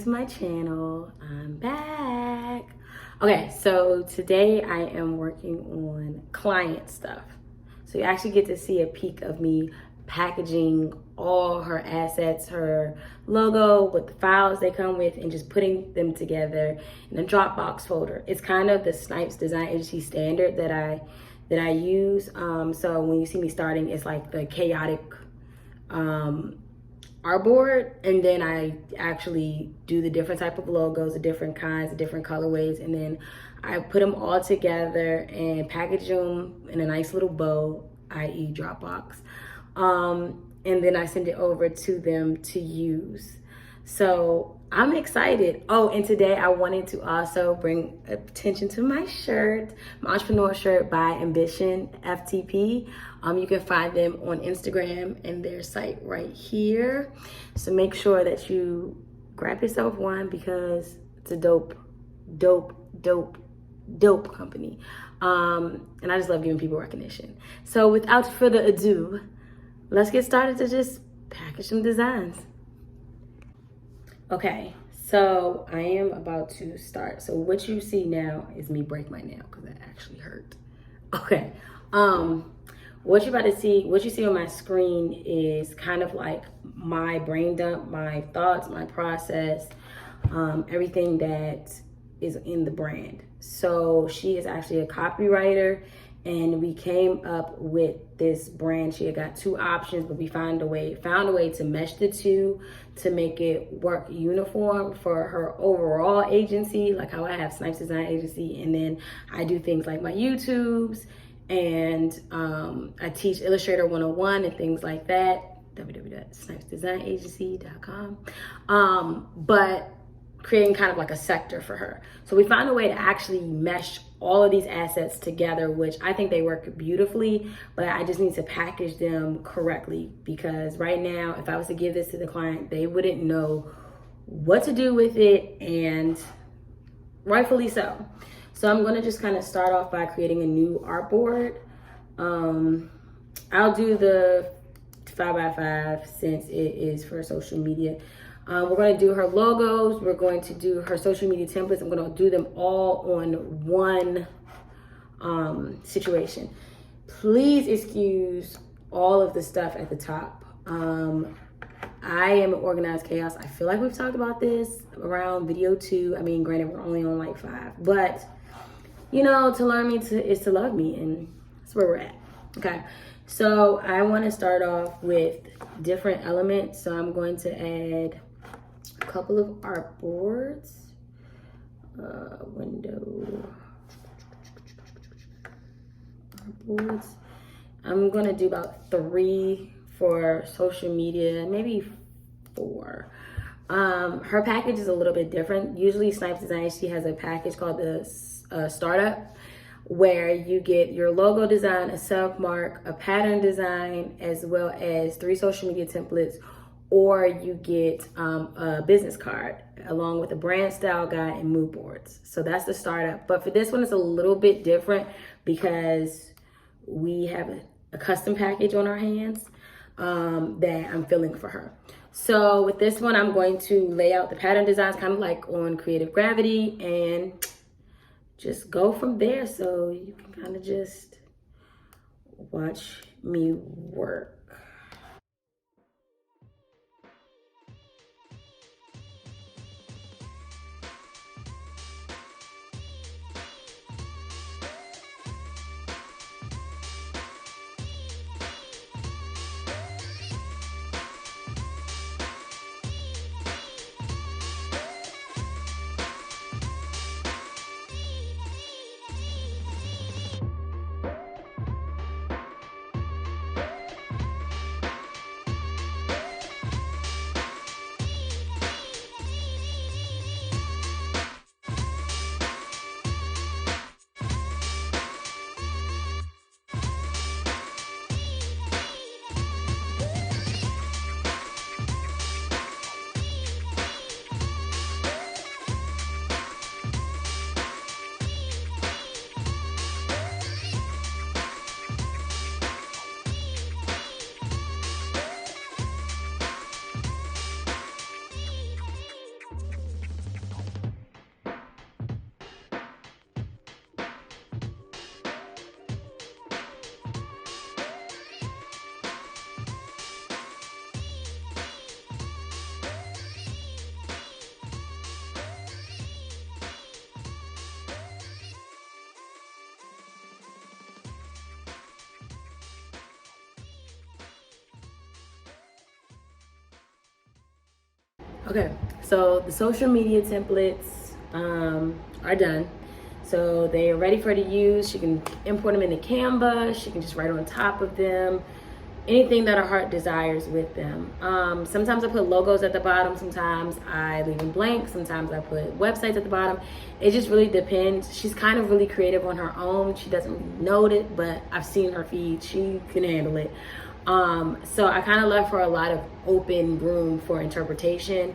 to my channel. I'm back. Okay, so today I am working on client stuff. So you actually get to see a peek of me packaging all her assets, her logo, with the files they come with, and just putting them together in a Dropbox folder. It's kind of the Snipes Design Agency standard that I use. So when you see me starting, it's like the chaotic artboard, and then I actually do the different type of logos, the different kinds, the different colorways, and then I put them all together and package them in a nice little bow, i.e. Dropbox. And then I send it over to them to use. So I'm excited. Oh, and today I wanted to also bring attention to my shirt, my entrepreneur shirt by Ambition FTP. You can find them on Instagram and their site right here. So make sure that you grab yourself one because it's a dope company. And I just love giving people recognition. So without further ado, let's get started to just package some designs. Okay, so I am about to start. So what you see now is me break my nail because that actually hurt. Okay, what you see on my screen is kind of like my brain dump, my thoughts, my process, everything that is in the brand. So she is actually a copywriter, and we came up with this brand. She had got two options, but we found a way to mesh the two to make it work uniform for her overall agency, like how I have Snipes Design Agency, and then I do things like my YouTubes, and I teach Illustrator 101 and things like that, www.snipesdesignagency.com. But creating kind of like a sector for her. So we found a way to actually mesh all of these assets together, which I think they work beautifully, but I just need to package them correctly, because right now, if I was to give this to the client, they wouldn't know what to do with it, and rightfully so. So I'm gonna just kind of start off by creating a new artboard. I'll do the 5x5 since it is for social media. We're going to do her logos. We're going to do her social media templates. I'm going to do them all on one situation. Please excuse all of the stuff at the top. I am an organized chaos. I feel like we've talked about this around video 2. I mean, granted, we're only on like 5. But, you know, to learn me is to love me. And that's where we're at. Okay. So I want to start off with different elements. So I'm going to add a couple of artboards, window artboards. I'm gonna do about 3 for social media, maybe 4. Her package is a little bit different. Usually Snipes Design, she has a package called the Startup, where you get your logo design, a self mark, a pattern design, as well as 3 social media templates, or you get a business card along with a brand style guide and mood boards. So that's the Startup. But for this one, it's a little bit different because we have a custom package on our hands that I'm filling for her. So with this one, I'm going to lay out the pattern designs kind of like on Creative Gravity and just go from there. So you can kind of just watch me work. Okay, so the social media templates are done. So they are ready for her to use. She can import them into Canva. She can just write on top of them. Anything that her heart desires with them. Sometimes I put logos at the bottom. Sometimes I leave them blank. Sometimes I put websites at the bottom. It just really depends. She's kind of really creative on her own. She doesn't really know it, but I've seen her feed. She can handle it. So I kind of left her a lot of open room for interpretation.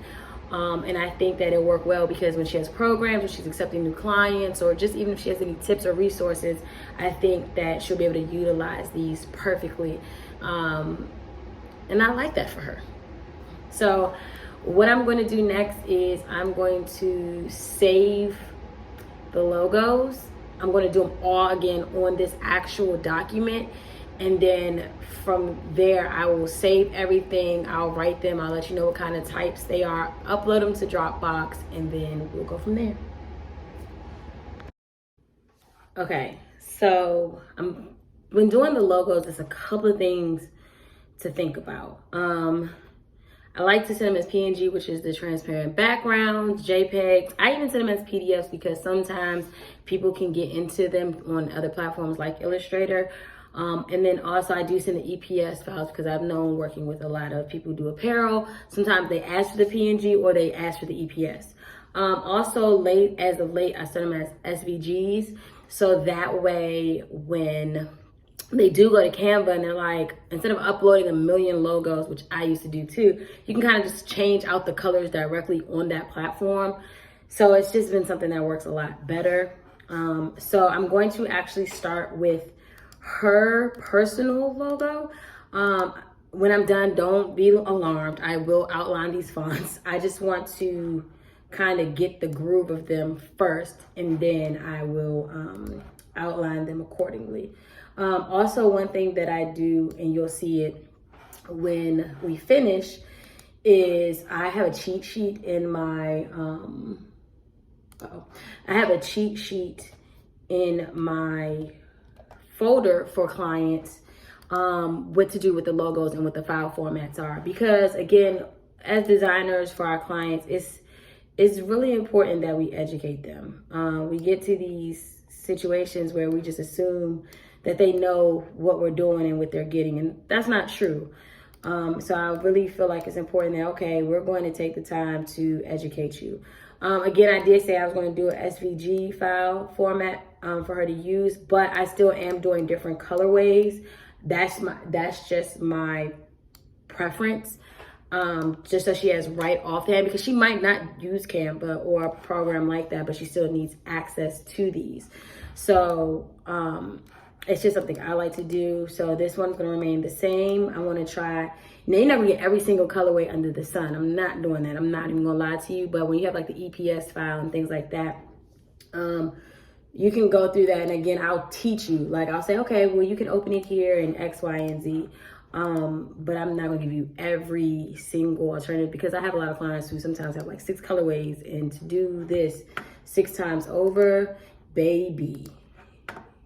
And I think that it worked well because when she has programs, when she's accepting new clients, or just even if she has any tips or resources, I think that she'll be able to utilize these perfectly. And I like that for her. So what I'm going to do next is I'm going to save the logos. I'm going to do them all again on this actual document. And then from there, I will save everything. I'll write them. I'll let you know what kind of types they are. Upload them to Dropbox, and then we'll go from there. Okay, so when doing the logos, there's a couple of things to think about. I like to send them as PNG, which is the transparent backgrounds, JPEGs. I even send them as PDFs because sometimes people can get into them on other platforms like Illustrator. And then also I do send the EPS files because I've known working with a lot of people who do apparel. Sometimes they ask for the PNG or they ask for the EPS. Also as of late, I send them as SVGs. So that way when they do go to Canva and they're like, instead of uploading a million logos, which I used to do too, you can kind of just change out the colors directly on that platform. So it's just been something that works a lot better. So I'm going to actually start with her personal logo. When I'm done, don't be alarmed. I will outline these fonts. I just want to kind of get the groove of them first, and then I will outline them accordingly. Also, one thing that I do, and you'll see it when we finish, is I have a cheat sheet in my, I have a cheat sheet in my folder for clients, what to do with the logos and what the file formats are. Because again, as designers for our clients, it's really important that we educate them. We get to these situations where we just assume that they know what we're doing and what they're getting, and that's not true. So I really feel like it's important that, okay, we're going to take the time to educate you. Again, I did say I was going to do an SVG file format for her to use, but I still am doing different colorways. That's just my preference. Just so she has right offhand, because she might not use Canva or a program like that, but she still needs access to these. So it's just something I like to do. So this one's going to remain the same. I want to try. Now, you're not going to get every single colorway under the sun. I'm not doing that. I'm not even going to lie to you. But when you have like the EPS file and things like that, you can go through that. And again, I'll teach you. Like I'll say, okay, well, you can open it here in X, Y, and Z. But I'm not going to give you every single alternative, because I have a lot of clients who sometimes have like 6 colorways, and to do this 6 times over, baby,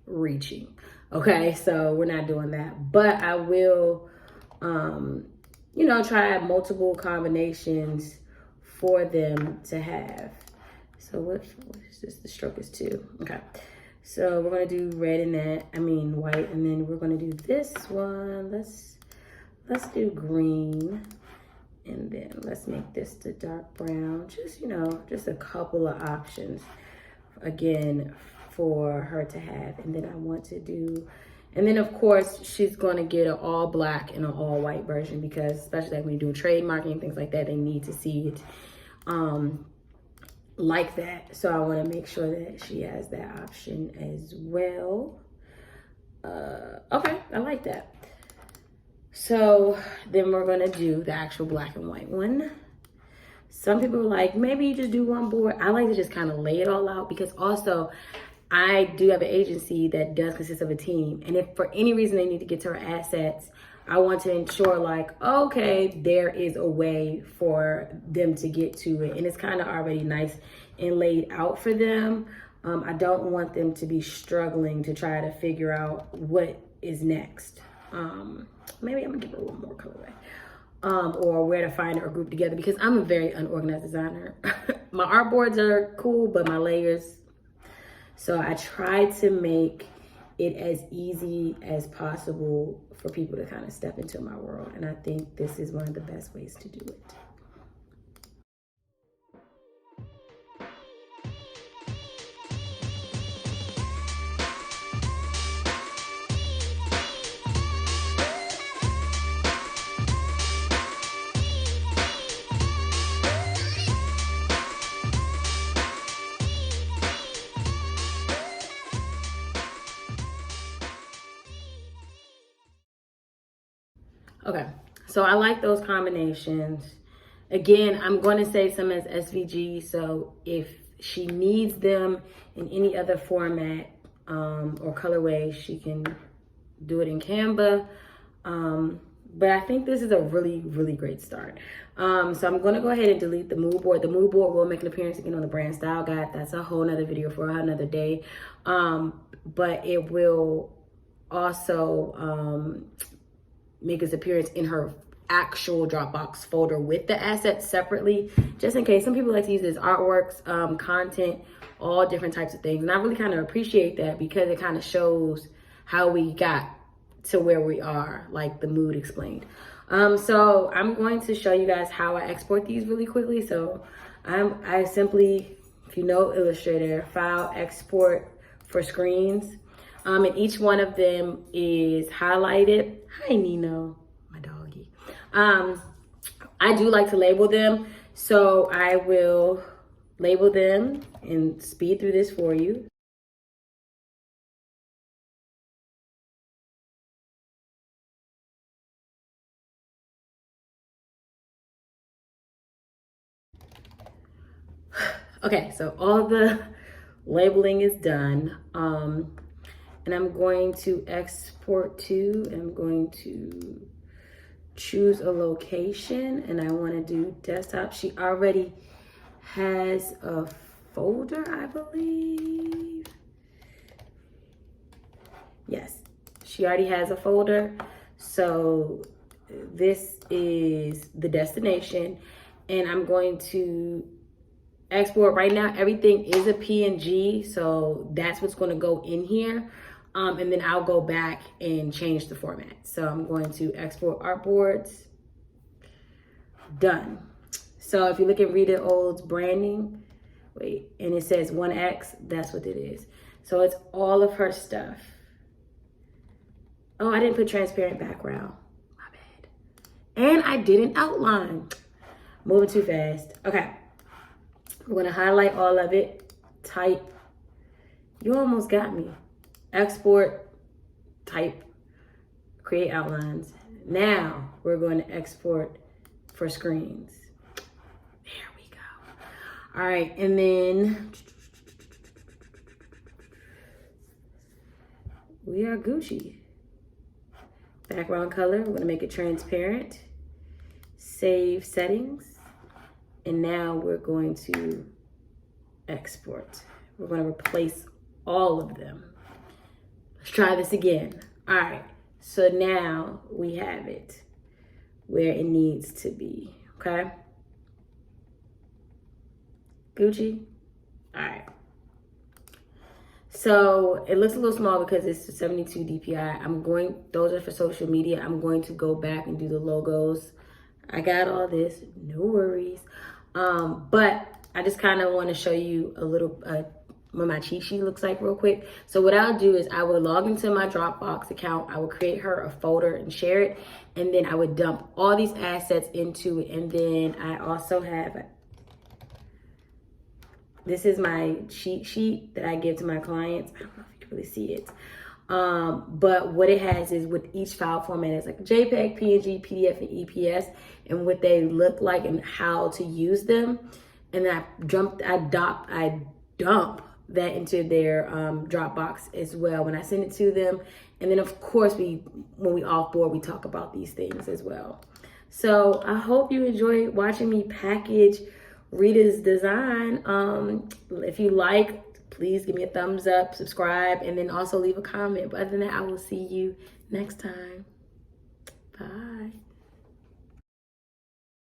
reaching. Okay, so we're not doing that, but I will, try multiple combinations for them to have. So what is this? The stroke is 2. Okay, so we're gonna do red in that. White, and then we're gonna do this one. Let's do green, and then let's make this the dark brown. Just a couple of options again for her to have. And then I want to do, and then of course she's going to get an all black and an all white version, because especially like when you're doing trademarking and things like that, they need to see it like that. So I want to make sure that she has that option as well. Okay, I like that. So then we're going to do the actual black and white one. Some people are like, maybe you just do one board. I like to just kind of lay it all out, because also I do have an agency that does consist of a team. And if for any reason they need to get to her assets, I want to ensure like, okay, there is a way for them to get to it. And it's kind of already nice and laid out for them. I don't want them to be struggling to try to figure out what is next. Maybe I'm gonna give her a little more colorway. or where to find it or group together, because I'm a very unorganized designer. My artboards are cool, but my layers. So I try to make it as easy as possible for people to kind of step into my world. And I think this is one of the best ways to do it. Okay, so I like those combinations. Again, I'm going to save some as SVG, so if she needs them in any other format or colorway, she can do it in Canva. But I think this is a really, really great start. So I'm going to go ahead and delete the mood board. The mood board will make an appearance again on the brand style guide. That's a whole nother video for another day. But it will also make its appearance in her actual Dropbox folder with the assets separately, just in case. Some people like to use it as artworks, content, all different types of things. And I really kind of appreciate that, because it kind of shows how we got to where we are, like the mood explained. So I'm going to show you guys how I export these really quickly. So I simply, if you know Illustrator, file, export for screens. And each one of them is highlighted. Hi, Nino, my doggy. I do like to label them, so I will label them and speed through this for you. Okay, so all the labeling is done. And I'm going to export to, and I'm going to choose a location, and I want to do desktop. She already has a folder, I believe. Yes, she already has a folder. So this is the destination, and I'm going to export. Right now everything is a PNG, so that's what's going to go in here. And then I'll go back and change the format. So I'm going to export artboards. Done. So if you look at Rita Old's branding, wait, and it says 1X, that's what it is. So it's all of her stuff. Oh, I didn't put transparent background. My bad. And I didn't outline. Moving too fast. Okay. We're going to highlight all of it. Type. You almost got me. Export, type, create outlines. Now we're going to export for screens. There we go. All right, and then we are Gucci. Background color, we're gonna make it transparent. Save settings. And now we're going to export. We're gonna replace all of them. Let's try this again. All right, so now we have it where it needs to be, okay? Gucci, all right. So it looks a little small because it's 72 DPI. Those are for social media. I'm going to go back and do the logos. I got all this, no worries. But I just kind of want to show you a little, what my cheat sheet looks like real quick. So what I'll do is I will log into my Dropbox account. I will create her a folder and share it. And then I would dump all these assets into it. And then I also have, this is my cheat sheet that I give to my clients. I don't know if you can really see it. But what it has is with each file format, it's like JPEG, PNG, PDF, and EPS, and what they look like and how to use them. And then I dump that into their Dropbox as well when I send it to them. And then of course, when we offboard, we talk about these things as well. So I hope you enjoy watching me package Rita's design. If you like, please give me a thumbs up, subscribe, and then also leave a comment. But other than that, I will see you next time. Bye.